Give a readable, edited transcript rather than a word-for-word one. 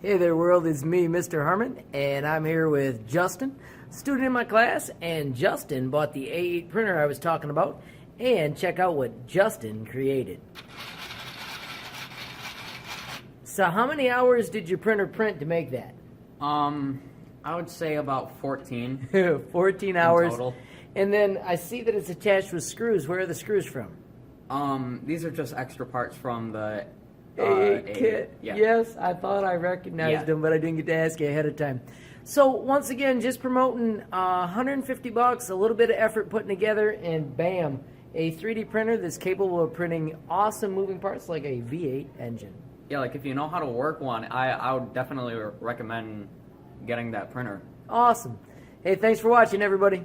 Hey there, world. It's me, Mr. Harmon, and I'm here with Justin, student in my class. And Justin bought the A8 printer I was talking about. And check out what Justin created. So, how many hours did your printer print to make that? I would say about 14. 14 hours. total. And then I see that it's attached with screws. Where are the screws from? These are just extra parts from the A8 A8. kit. Yeah. Yes, I thought I recognized Yeah. them, but I didn't get to ask you ahead of time. So once again, just promoting $150, a little bit of effort putting together, and bam, a 3D printer that's capable of printing awesome moving parts like a V8 engine. Yeah, like if you know how to work one, I would definitely recommend getting that printer. Awesome. Hey, thanks for watching, everybody.